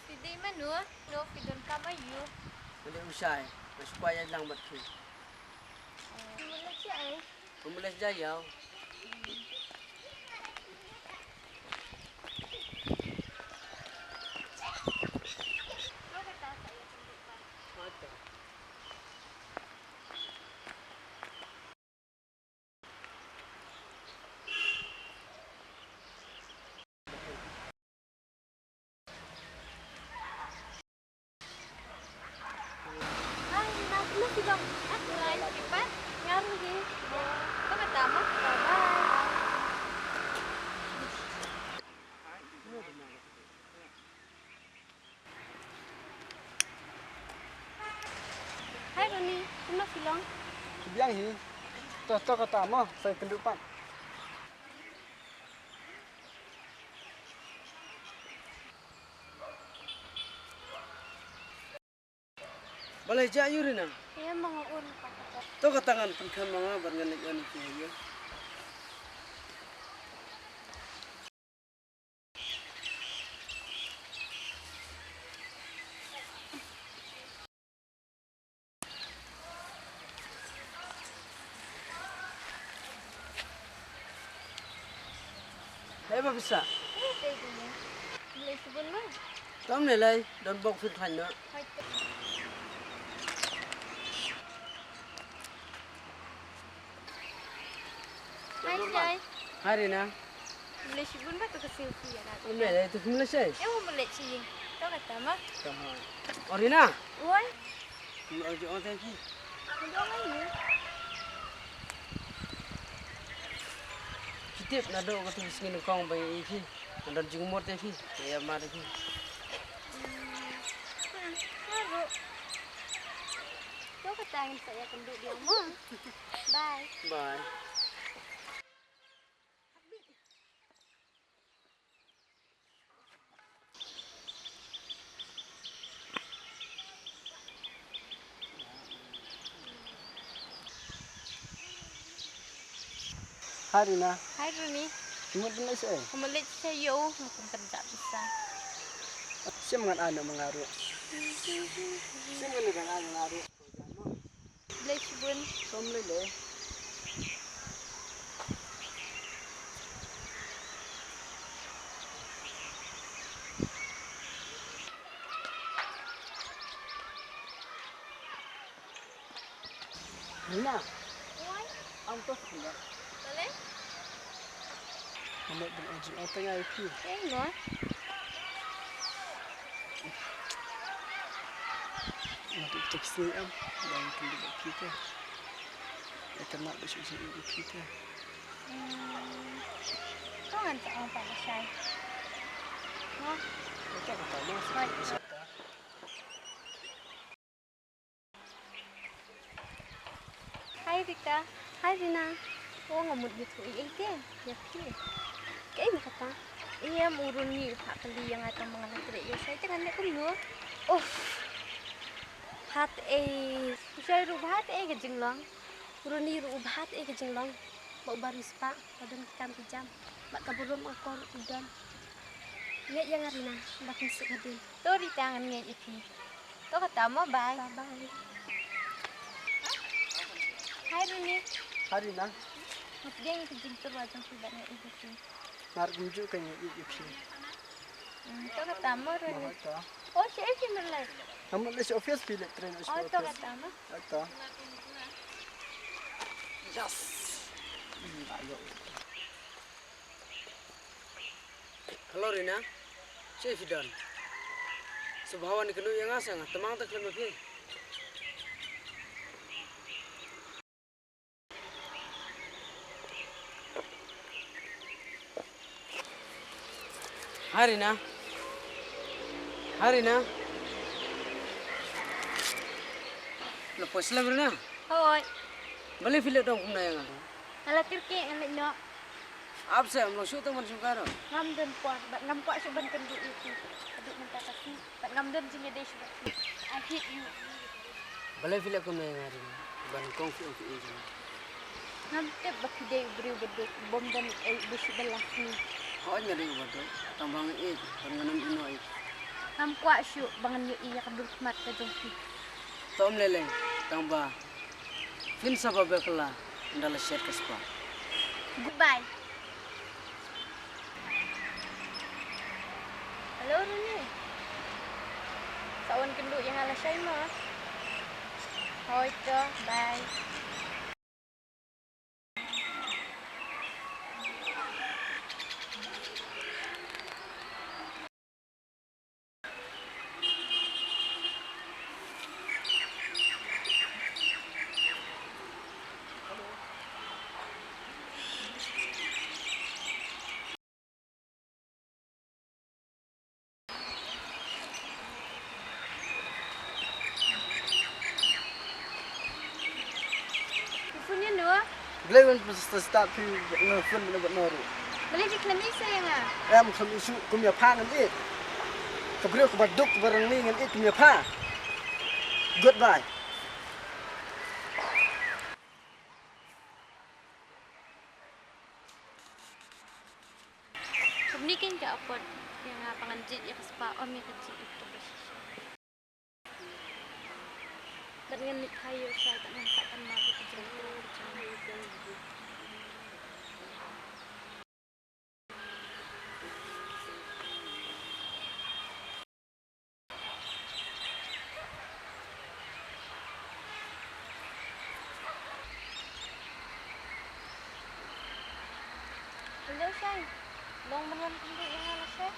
Hindi man no, pidon ka mayo. Hindi usay. Supaya lang matki. Mula siya eh. Pumulas jayaw. Ay, nakula silang. At lain ipan. Ngaron di. Ito matama. Bye-bye. Hai Roni, kena silang. Biang hi. Toh kata mo sa kendupan. Balay jayu rin ah. Iya mga ulo pa ko. To katangan pagkan mga barnganik-anik niya. Hey ba bisa? Eh, tayo niya. Mulai subon mo. Tom nilai don bok fit khan no. Hai. Hai, Jai. Hari na. Mulai subon ba to ka selfie ya natin. Nilai tu pumulas ay. Eh, mo mulai siying. Ito katama. Orina. Uy, Mau jo on thank you. hindi ako ngayon. Kitip na do ko tulis ngin kong bay iki. Andar jumur te ki. Ya mar ki. Haro. Ito katangin saya kenduk dia mo. Bye. Bye. Hari na. Hai Roni. Semut na siya eh. Kumulit sa iyo. Mapunta bisa. Siya mga ano mga aro. Siya mga ano aro. Mulai subon. Somle le. Hina. Uy, Ang tos hina. dali. Ano din ang auto nga iki. Eh, no? Untuk taxi am. Dan kenduk kita. Ito na ba siya kita. Ito nga sa ang palasay. No? Ito kata mo. Right. Hai Rika. Hai Rina. Oo nga mood dito. Iya. Yaki. Kaya mo kata. Iya, murun ni Pak Kali yang atang mga nagtiriyo. Saya jangan nak kulo. Oh. Hat eh. Saya rubhat eh kajing lang. Murun ni rubhat eh kajing lang. Mau baris Pak. Padang kam jam. Mak kaburum akor udan. Nggak yang Rina. Bakin sekadin. Tuh di tangan nggak iki. Tuh kata mo bye. Bye. Hai Runi. Hari na. Dia yang kejing tu wajah sudah nak ibu sih. Nar gumju kanya iki. Itu kata mo Runi. Ito. Oh siya sih merlai. Namun na si office pilit train Oh itu kata mo. Ito. Yes. Ayo. Hello Rina. Saya Fidan. Subhawan kenu yang asang temang tak lama pi. Hari na. Lepas lah Rina. Hoi. Balik filet dong kumna yang. Ala Turki anak no. Ab saya mau shoot teman sukaro. Ngam dan puat. Bat ngam puat suban kendu itu. Adik minta kaki. Bat ngam dan sini deh suban. I hate you. Balik filet kumna yang hari. Ban kong fi fi ini. Ngam tep baki deh beri bedek bom dan besi belah ni. Kau nyari betul. Tambang ini, pengenam ino ini. Ham kuat syuk bangan yu iya kabul mat ka jongki. Tom leleng, tamba. Fin sabab bekala, ndala share kaspa. Goodbye. Halo Runi. Sawan kendu yang ala syai mah. Hoi to, bye. Punya dua. Glewen start pi ngefun menebak noru. Beli di klemisa yang ah. Em kham isu kumya pa ngan it. Kabriyo ko baduk barang ni ngan it kumya pa. Goodbye. Kumnikin ka apod yang panganjit ya kaspa om ya kecil itu bersisa. Dan nganit hayo siya tak nampakan mati ke jengko. Hello, Shai. Long menon kundi yang ala Shai.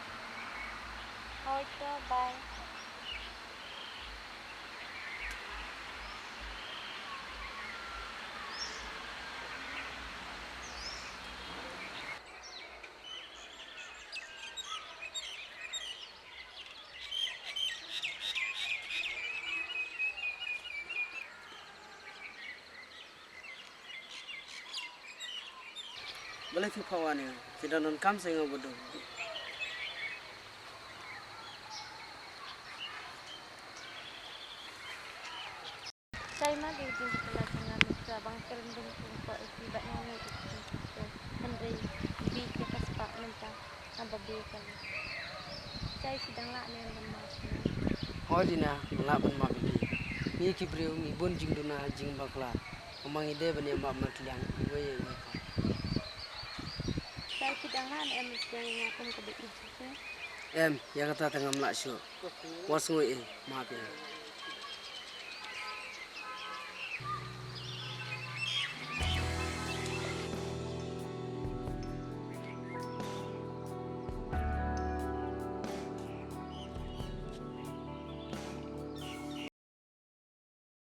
Hoi to, bye. Balai fi pawani, tidak non kam saya bodoh. Shai mah di ujung sekolah dengan muka bang kerendung kumpul akibat nyanyi itu. Henry, bi ke kaspa mentah. Apa bi kali. Shai sedang lah ni lemas. Hodina, melaban ma bibi. Ni kibriu ni bon jing duna jing bakla. Amang ide bani ma matliang iwe ni. Shai sedang lah ni emis yang aku ke bi ujung. Em, yang kata tengah melak syuk. Was ngoi ma bi.